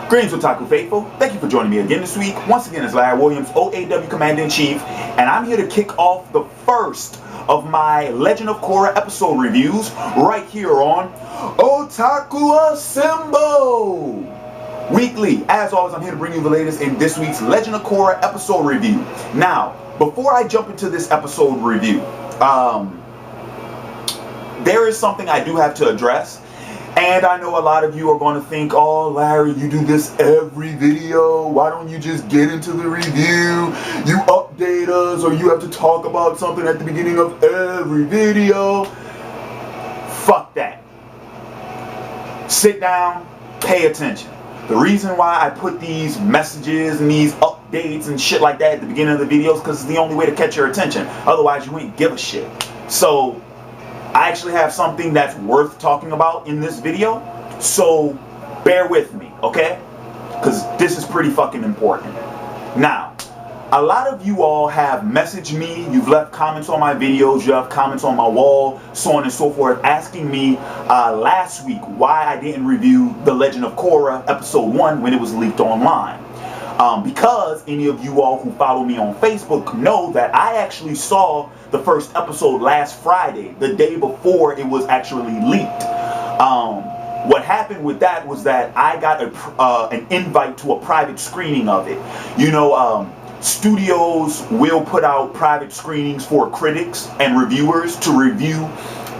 Greetings, Otaku Faithful. Thank you for joining me again this week. Once again, it's Larry Williams, OAW Commander-in-Chief, and I'm here to kick off the first of my Legend of Korra episode reviews right here on Otaku Assemble! Weekly, as always, I'm here to bring you the latest in this week's Legend of Korra episode review. Now, before I jump into this episode review, there is something I do have to address. And I know a lot of you are going to think, oh, Larry, you do this every video. Why don't you just get into the review? You update us, or you have to talk about something at the beginning of every video. Fuck that. Sit down, pay attention. The reason why I put these messages and these updates and shit like that at the beginning of the videos, because it's the only way to catch your attention. Otherwise, you ain't give a shit. So I actually have something that's worth talking about in this video, so bear with me, okay? Because this is pretty fucking important. Now, a lot of you all have messaged me, you've left comments on my videos, you have comments on my wall, so on and so forth, asking me last week why I didn't review The Legend of Korra Episode 1 when it was leaked online. Because any of you all who follow me on Facebook know that I actually saw the first episode last Friday, the day before it was actually leaked. What happened with that was that I got an invite to a private screening of it. You know, studios will put out private screenings for critics and reviewers to review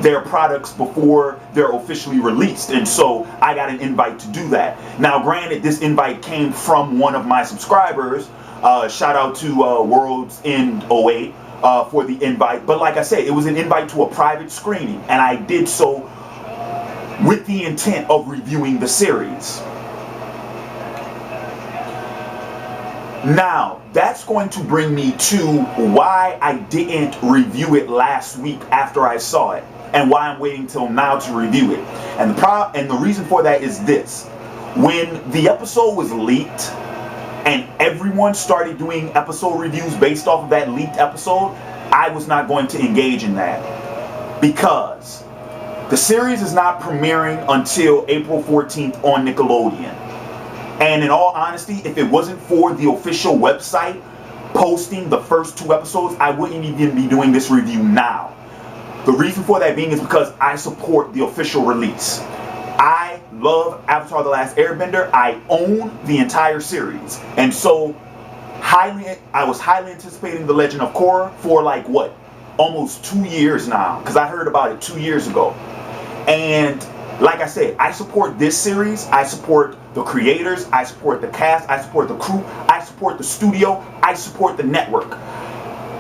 their products before they're officially released, and so I got an invite to do that. Now granted, this invite came from one of my subscribers. Shout out to World's End 08 for the invite, but like I said, it was an invite to a private screening, and I did so with the intent of reviewing the series. Now, that's going to bring me to why I didn't review it last week after I saw it, and why I'm waiting till now to review it. And the reason for that is this. When the episode was leaked and everyone started doing episode reviews based off of that leaked episode, I was not going to engage in that, because the series is not premiering until April 14th on Nickelodeon. And in all honesty, if it wasn't for the official website posting the first 2 episodes, I wouldn't even be doing this review now. The reason for that being is because I support the official release. I love Avatar The Last Airbender. I own the entire series. And so I was highly anticipating The Legend of Korra for like, what, almost 2 years now, because I heard about it 2 years ago. And like I said, I support this series. I support the creators. I support the cast. I support the crew. I support the studio. I support the network.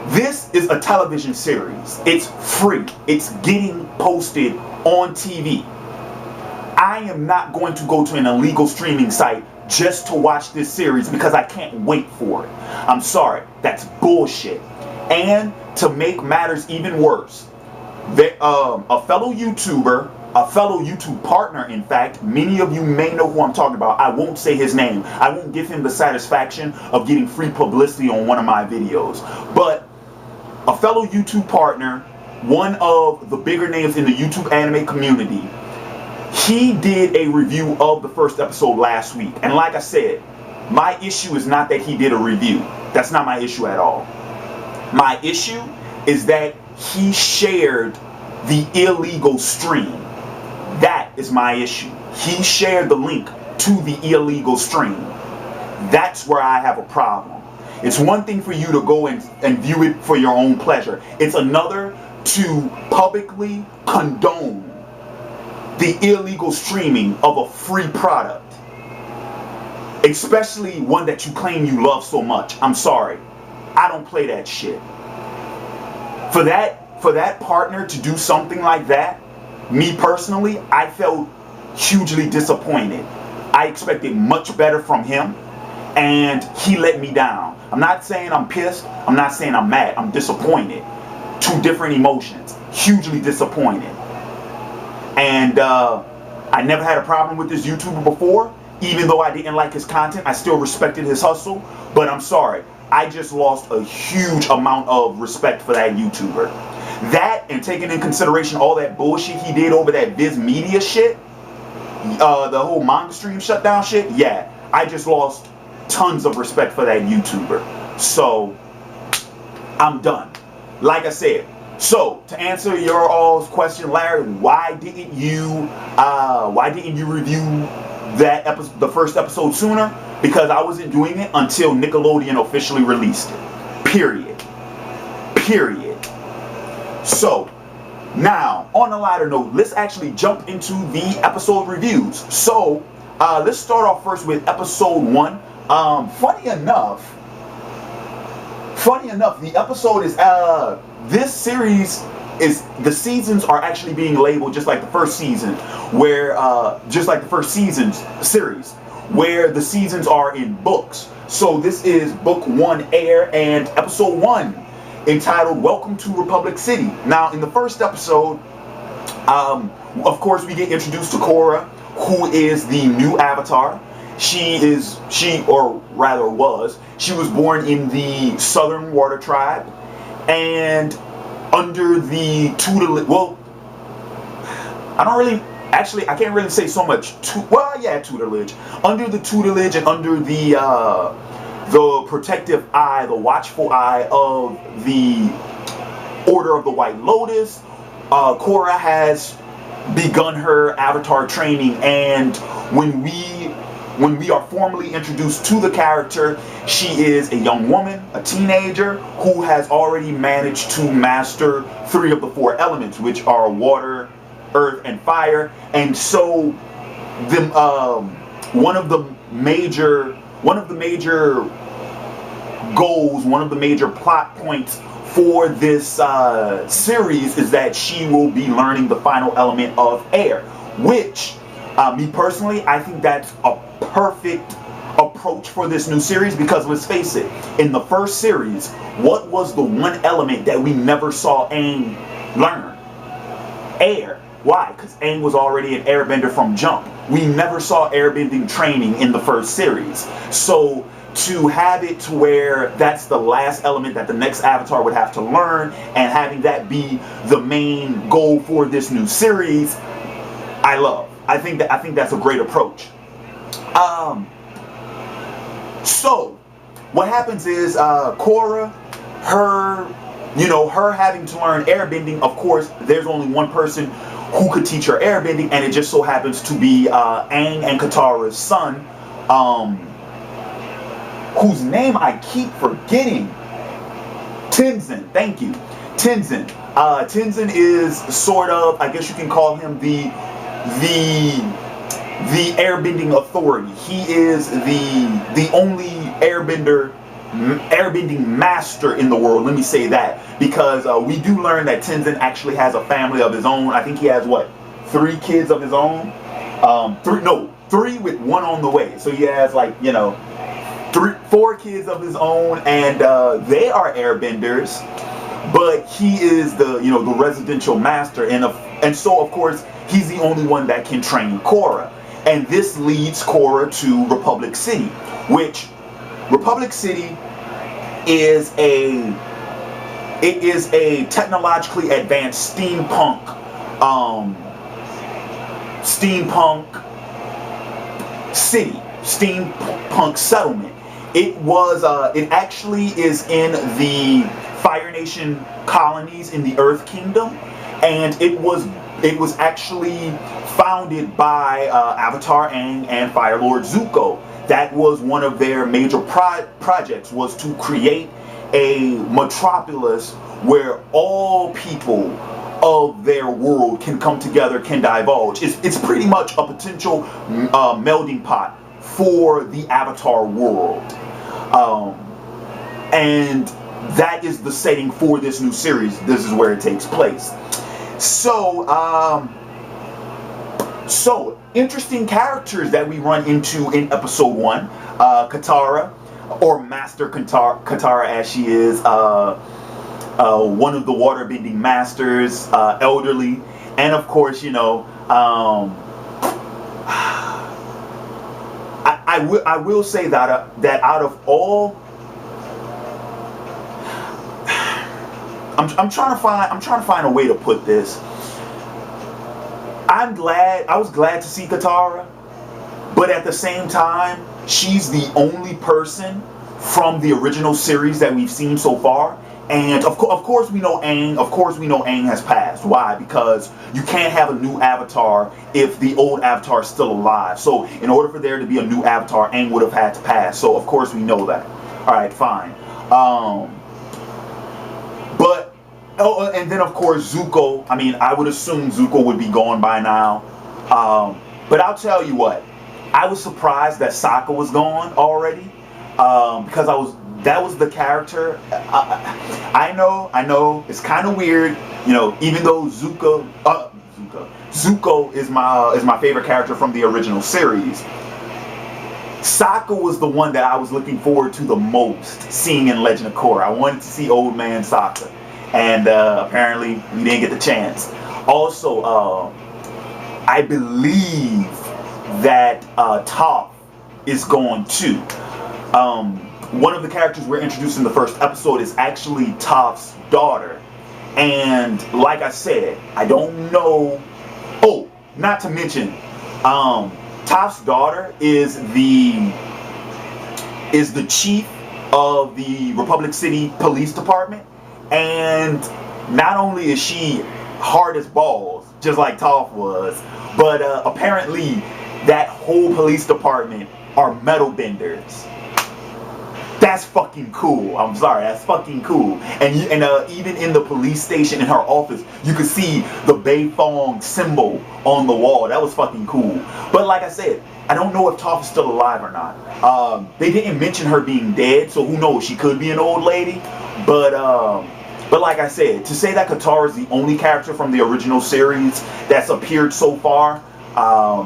This is a television series. It's free. It's getting posted on TV. I am not going to go to an illegal streaming site just to watch this series because I can't wait for it. I'm sorry. That's bullshit. And to make matters even worse, a fellow YouTuber, a fellow YouTube partner, in fact, many of you may know who I'm talking about. I won't say his name. I won't give him the satisfaction of getting free publicity on one of my videos. But a fellow YouTube partner, one of the bigger names in the YouTube anime community, he did a review of the first episode last week. And like I said, my issue is not that he did a review. That's not my issue at all. My issue is that he shared the illegal stream. That is my issue. He shared the link to the illegal stream. That's where I have a problem. It's one thing for you to go and view it for your own pleasure. It's another to publicly condone the illegal streaming of a free product, especially one that you claim you love so much. I'm sorry, I don't play that shit. For that partner to do something like that, me personally, I felt hugely disappointed. I expected much better from him, and he let me down. I'm not saying I'm pissed. I'm not saying I'm mad. I'm disappointed. 2 different emotions. Hugely disappointed. And I never had a problem with this YouTuber before. Even though I didn't like his content, I still respected his hustle. But I'm sorry, I just lost a huge amount of respect for that YouTuber. That, and taking in consideration all that bullshit he did over that Viz Media shit, the whole manga stream shutdown shit, yeah, I just lost tons of respect for that YouTuber. So I'm done. Like I said, so to answer your all's question, Larry, why didn't you review that episode, the first episode, sooner? Because I wasn't doing it until Nickelodeon officially released it. Period. So now, on a lighter note, let's actually jump into the episode reviews. So let's start off first with episode 1. Funny enough, the episode is this series is, the seasons are actually being labeled just like the first season, where just like the first season's series, where the seasons are in books. So this is book 1, Air, and episode 1, entitled Welcome to Republic City. Now, in the first episode, of course, we get introduced to Korra, who is the new Avatar. She was born in the Southern Water Tribe, and under the tutelage, well, I can't really say so much, tutelage, under the tutelage and under the protective eye, the watchful eye of the Order of the White Lotus. Korra has begun her Avatar training, and when we are formally introduced to the character, she is a young woman, a teenager, who has already managed to master 3 of the 4 elements, which are water, earth, and fire. And so one of the major goals, one of the major plot points for this series is that she will be learning the final element of air, which me personally, I think that's a perfect approach for this new series, because let's face it, in the first series, what was the one element that we never saw Aang learn? Air. Why? Because Aang was already an airbender from jump. We never saw airbending training in the first series. So to have it to where that's the last element that the next Avatar would have to learn, and having that be the main goal for this new series, I love. I think that's a great approach. So what happens is Korra, her having to learn airbending. Of course, there's only one person who could teach her airbending, and it just so happens to be Aang and Katara's son, whose name I keep forgetting. Tenzin. Thank you, Tenzin. Tenzin is sort of, I guess you can call him the airbending authority. He is the only airbending master in the world. Let me say that, because we do learn that Tenzin actually has a family of his own. I think he has 3 kids of his own. 3 with 1 on the way. So he has 4 kids of his own, and they are airbenders. But he is the residential master, and so of course he's the only one that can train Korra. And this leads Korra to Republic City, which Republic City is a technologically advanced steampunk city, steampunk settlement. It actually is in the Fire Nation colonies in the Earth Kingdom, and it was actually founded by Avatar Aang and Fire Lord Zuko. That was one of their major projects, was to create a metropolis where all people of their world can come together, can divulge. It's pretty much a potential melding pot for the Avatar world. And that is the setting for this new series. This is where it takes place. So interesting characters that we run into in episode 1. Katara, or Master Katara as she is, one of the waterbending masters, elderly, and of course, I will say that that out of all, I'm trying to find a way to put this. I was glad to see Katara, but at the same time, she's the only person from the original series that we've seen so far. And of course we know Aang. Of course we know Aang has passed. Why? Because you can't have a new Avatar if the old Avatar is still alive. So in order for there to be a new Avatar, Aang would have had to pass. So of course we know that. All right, fine. And then of course Zuko. I mean, I would assume Zuko would be gone by now. But I'll tell you what. I was surprised that Sokka was gone already. Because that was the character. I know, it's kind of weird, you know. Even though Zuko is my favorite character from the original series, Sokka was the one that I was looking forward to the most seeing in Legend of Korra. I wanted to see old man Sokka, and apparently we didn't get the chance. Also, I believe that Toph is gone too. One of the characters we're introduced in the first episode is actually Toph's daughter. And like I said, I don't know. Oh, not to mention, Toph's daughter is the chief of the Republic City Police Department. And not only is she hard as balls, just like Toph was, but apparently that whole police department are metal benders. That's fucking cool. I'm sorry, that's fucking cool. And even in the police station in her office, you could see the Beifong symbol on the wall. That was fucking cool. But like I said, I don't know if Toph is still alive or not. They didn't mention her being dead, so who knows? She could be an old lady. But like I said, to say that Katara is the only character from the original series that's appeared so far, I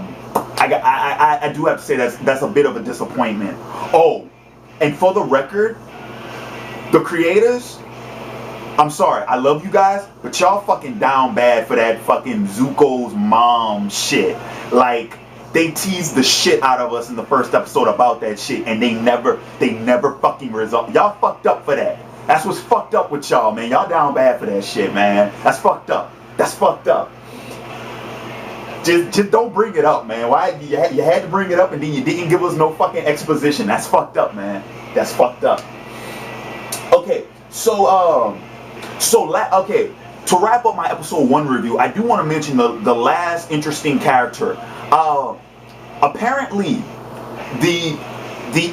do have to say that's a bit of a disappointment. Oh. And for the record, the creators, I'm sorry, I love you guys, but y'all fucking down bad for that fucking Zuko's mom shit. Like, they teased the shit out of us in the first episode about that shit, and they never fucking resolved. Y'all fucked up for that. That's what's fucked up with y'all, man. Y'all down bad for that shit, man. That's fucked up. That's fucked up. Just don't bring it up, man. Why you had to bring it up and then you didn't give us no fucking exposition? That's fucked up, man. That's fucked up. Okay, to wrap up my episode 1 review, I do want to mention the last interesting character. Apparently, the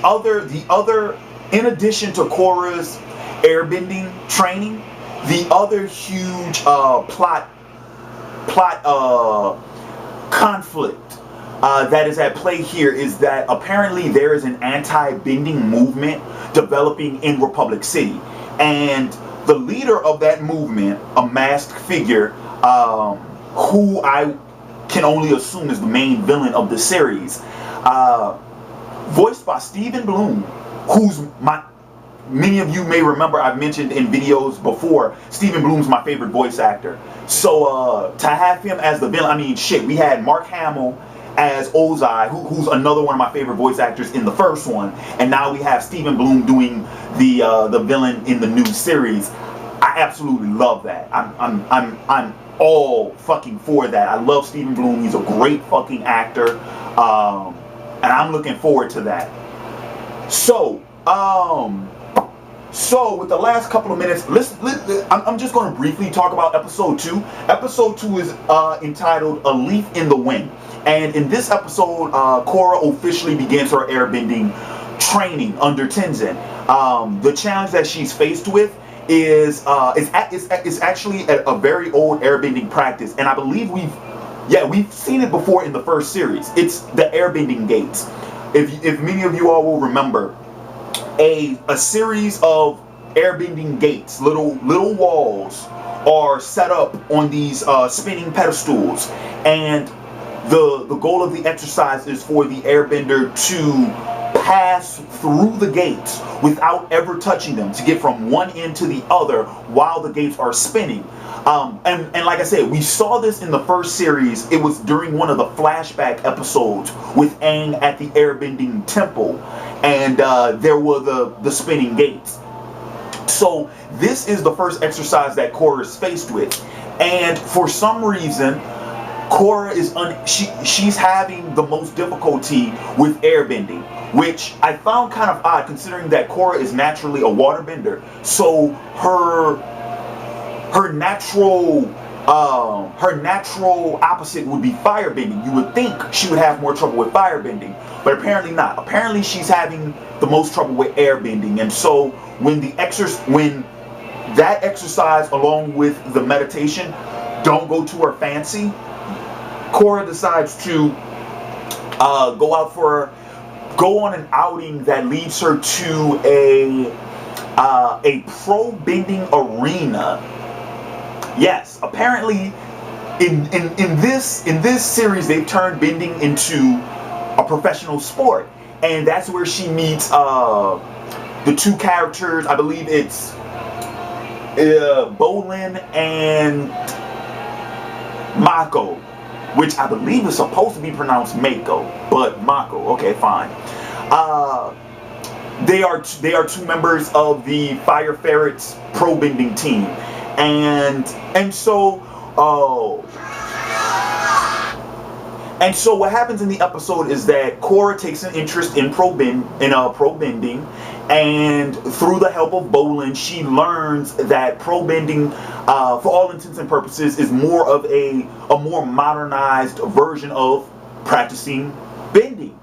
other in addition to Korra's airbending training, the other huge plot conflict that is at play here is that apparently there is an anti-bending movement developing in Republic City, and the leader of that movement, a masked figure, who I can only assume is the main villain of the series, voiced by Stephen Bloom, who's many of you may remember I've mentioned in videos before, Stephen Bloom's my favorite voice actor. So to have him as the villain, I mean, shit, we had Mark Hamill as Ozai, who's another one of my favorite voice actors in the first one, and now we have Stephen Bloom doing the villain in the new series. I absolutely love that. I'm all fucking for that. I love Stephen Bloom. He's a great fucking actor, and I'm looking forward to that. So with the last couple of minutes, I'm just going to briefly talk about episode 2. Episode 2 is entitled A Leaf in the Wind. And in this episode, Korra officially begins her airbending training under Tenzin. The challenge that she's faced with is actually a very old airbending practice. And I believe we've seen it before in the first series. It's the airbending gates. If many of you all will remember, a series of airbending gates, little walls, are set up on these spinning pedestals, and the goal of the exercise is for the airbender to pass through the gates without ever touching them, to get from one end to the other while the gates are spinning. And like I said, we saw this in the first series. It was during one of the flashback episodes with Aang at the airbending temple, and there were the spinning gates. So this is the first exercise that Korra is faced with, and for some reason Korra is she's having the most difficulty with airbending, which I found kind of odd considering that Korra is naturally a waterbender. So her natural opposite would be firebending. You would think she would have more trouble with firebending, but apparently not. Apparently she's having the most trouble with airbending. And so when that exercise along with the meditation don't go to her fancy, Korra decides to go on an outing that leads her to a pro-bending arena. Yes, apparently in this series they've turned bending into a professional sport, and that's where she meets the two characters. I believe it's Bolin and Mako, which I believe is supposed to be pronounced Mako, but Mako. Okay, fine. They are two members of the Fire Ferrets pro bending team, and so what happens in the episode is that Korra takes an interest in pro bending, and through the help of Bolin, she learns that pro bending, for all intents and purposes, is more of a more modernized version of practicing bending.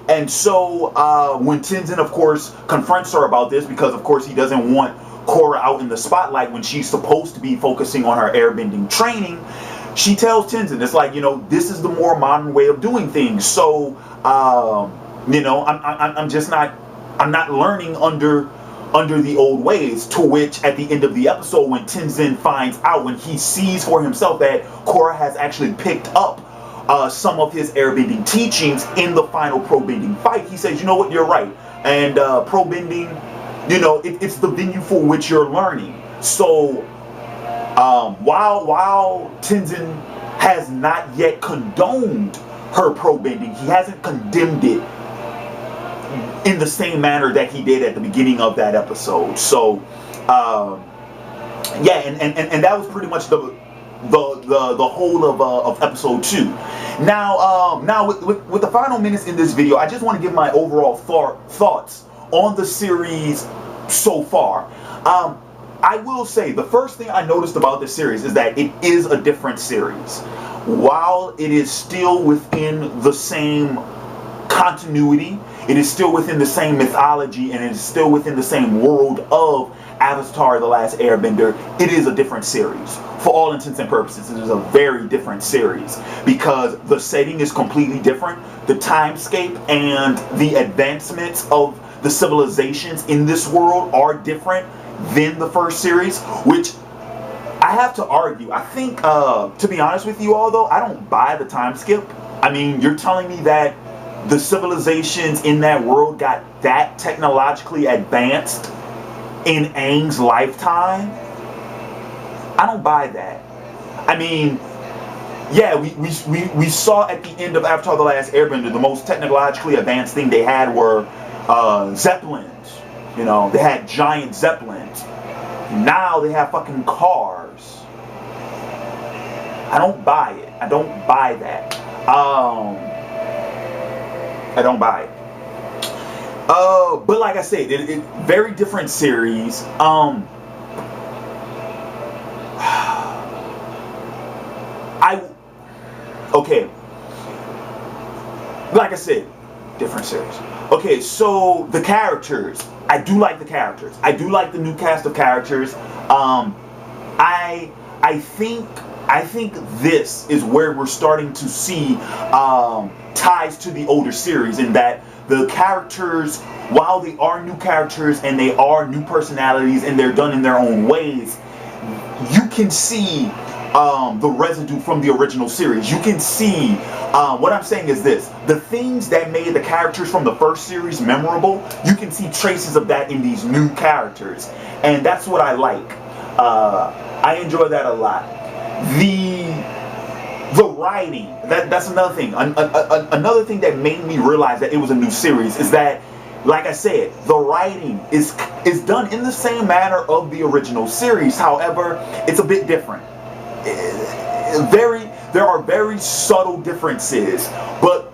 And so when Tenzin, of course, confronts her about this, because of course he doesn't want Korra out in the spotlight when she's supposed to be focusing on her airbending training, she tells Tenzin, it's like, this is the more modern way of doing things. So, I'm not learning under the old ways. To which, at the end of the episode, when Tenzin finds out, when he sees for himself that Korra has actually picked up some of his airbending teachings in the final pro bending fight, he says, you know what, you're right. And pro bending, it's the venue for which you're learning. So while Tenzin has not yet condoned her pro bending, he hasn't condemned it in the same manner that he did at the beginning of that episode. So yeah, and that was pretty much the whole of episode 2. Now with the final minutes in this video, I just want to give my overall thoughts on the series so far. I will say the first thing I noticed about this series is that it is a different series. While it is still within the same continuity, it is still within the same mythology, and it is still within the same world of Avatar: The Last Airbender, it is a different series. For all intents and purposes, it is a very different series because the setting is completely different. The timescape and the advancements of the civilizations in this world are different than the first series, which I have to argue. I think, to be honest with you all though, I don't buy the time skip. I mean, you're telling me that the civilizations in that world got that technologically advanced in Aang's lifetime? I don't buy that. I mean, yeah, we saw at the end of Avatar: The Last Airbender, the most technologically advanced thing they had were Zeppelins. They had giant Zeppelins. Now they have fucking cars. I don't buy it. I don't buy that. I don't buy it. But like I said, it very different series. Okay. Like I said, different series. Okay, so the characters. I do like the characters. I do like the new cast of characters. I think this is where we're starting to see ties to the older series, in that the characters, while they are new characters and they are new personalities and they're done in their own ways, you can see the residue from the original series. You can see, what I'm saying is this, the things that made the characters from the first series memorable, you can see traces of that in these new characters, and that's what I like. I enjoy that a lot. The writing, that's another thing. Another thing that made me realize that it was a new series is that, like I said, the writing is done in the same manner of the original series. However, it's a bit different. there are very subtle differences, but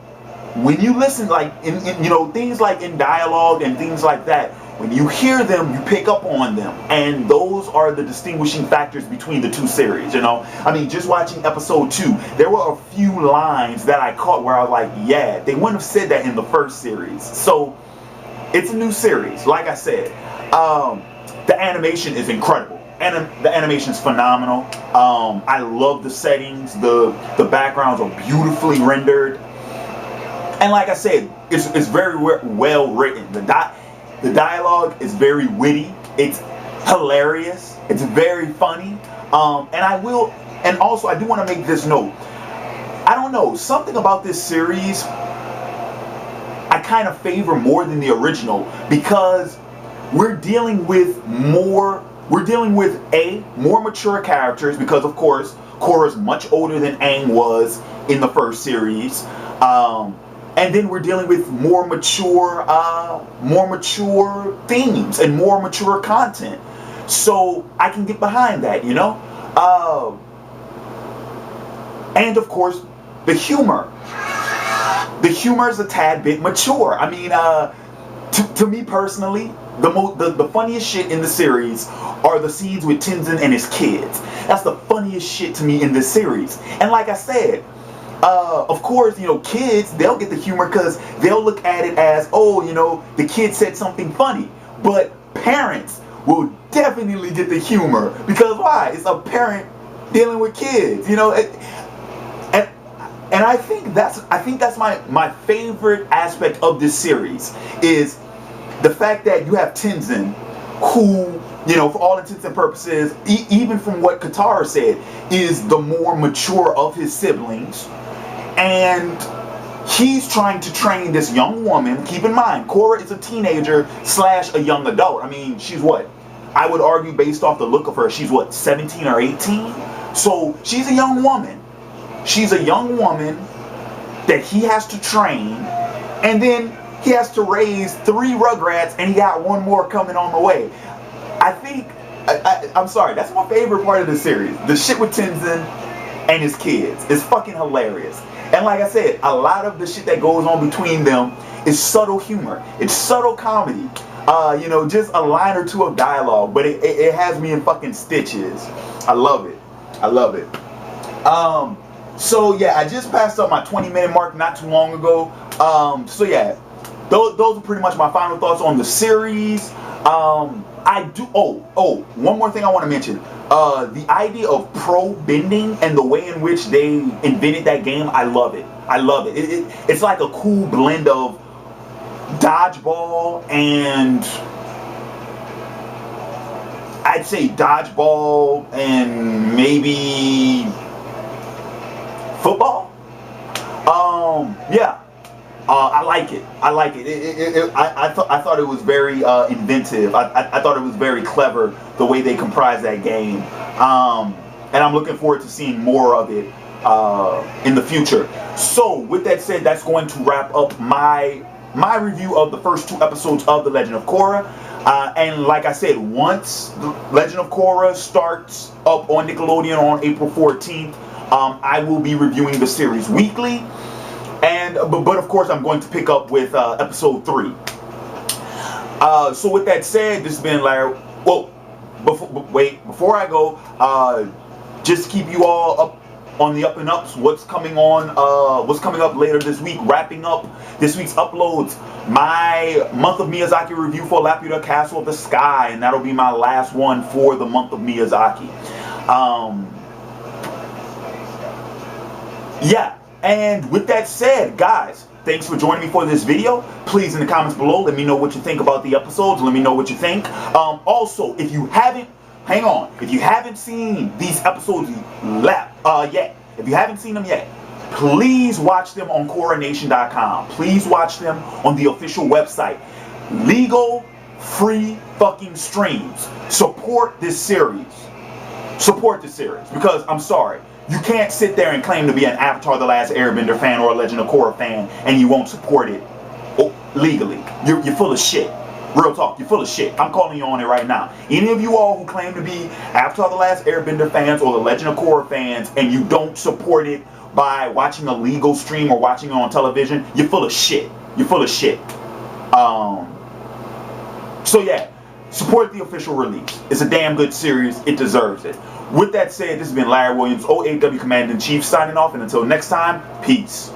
when you listen, like in things like in dialogue and things like that, when you hear them, you pick up on them, and those are the distinguishing factors between the two series. I mean, just watching episode 2, there were a few lines that I caught where I was like, yeah, they wouldn't have said that in the first series. So it's a new series. Like I said, the animation is incredible, and the animation is phenomenal. I love the settings. The backgrounds are beautifully rendered. And like I said, it's very well written. The dialogue is very witty. It's hilarious. It's very funny. And also I do want to make this note. I don't know, something about this series I kind of favor more than the original, because we're dealing with more mature characters, because of course Korra's much older than Aang was in the first series. And then we're dealing with more mature themes and more mature content. So I can get behind that, and of course, the humor. The humor is a tad bit mature. I mean, to me personally, the funniest shit in the series are the scenes with Tenzin and his kids. That's the funniest shit to me in this series. And like I said, of course, kids, they'll get the humor because they'll look at it as, oh, the kid said something funny. But parents will definitely get the humor, because why? It's a parent dealing with kids, and I think that's my favorite aspect of this series, is the fact that you have Tenzin, who, for all intents and purposes, even from what Katara said, is the more mature of his siblings. And he's trying to train this young woman. Keep in mind, Korra is a teenager / a young adult. I mean, she's what? I would argue, based off the look of her, she's what, 17 or 18? So she's a young woman. She's a young woman that he has to train. And then he has to raise 3 Rugrats, and he got 1 more coming on the way. I think, I'm sorry, that's my favorite part of the series. The shit with Tenzin and his kids is fucking hilarious. And like I said, a lot of the shit that goes on between them is subtle humor. It's subtle comedy. Just a line or 2 of dialogue, but it has me in fucking stitches. I love it. I love it. So yeah, I just passed up my 20-minute mark not too long ago. So yeah, those are pretty much my final thoughts on the series. One more thing I want to mention. The idea of probending and the way in which they invented that game, I love it. I love it. It's like a cool blend of dodgeball and, I'd say dodgeball and maybe football. Yeah. I like it. I like it. I thought it was very inventive. I thought it was very clever the way they comprised that game. And I'm looking forward to seeing more of it in the future. So with that said, that's going to wrap up my review of the first 2 episodes of The Legend of Korra. And like I said, once The Legend of Korra starts up on Nickelodeon on April 14th, I will be reviewing the series weekly. But of course, I'm going to pick up with episode 3. So with that said, this has been Larry. Well, before I go, just to keep you all up on the up and ups, what's coming up later this week, wrapping up this week's uploads, my month of Miyazaki review for Laputa Castle of the Sky, and that'll be my last one for the month of Miyazaki. Yeah. And with that said, guys, thanks for joining me for this video. Please, in the comments below, let me know what you think about the episodes. Let me know what you think. Also, if you haven't seen these episodes yet, if you haven't seen them yet, please watch them on KorraNation.com. Please watch them on the official website. Legal, free fucking streams. Support this series. Support this series, because I'm sorry, you can't sit there and claim to be an Avatar: The Last Airbender fan or a Legend of Korra fan and you won't support it legally. You're full of shit. Real talk, you're full of shit. I'm calling you on it right now. Any of you all who claim to be Avatar The Last Airbender fans or the Legend of Korra fans and you don't support it by watching a legal stream or watching it on television, you're full of shit. You're full of shit. So yeah, support the official release. It's a damn good series. It deserves it. With that said, this has been Larry Williams, OAW Commander-in-Chief, signing off. And until next time, peace.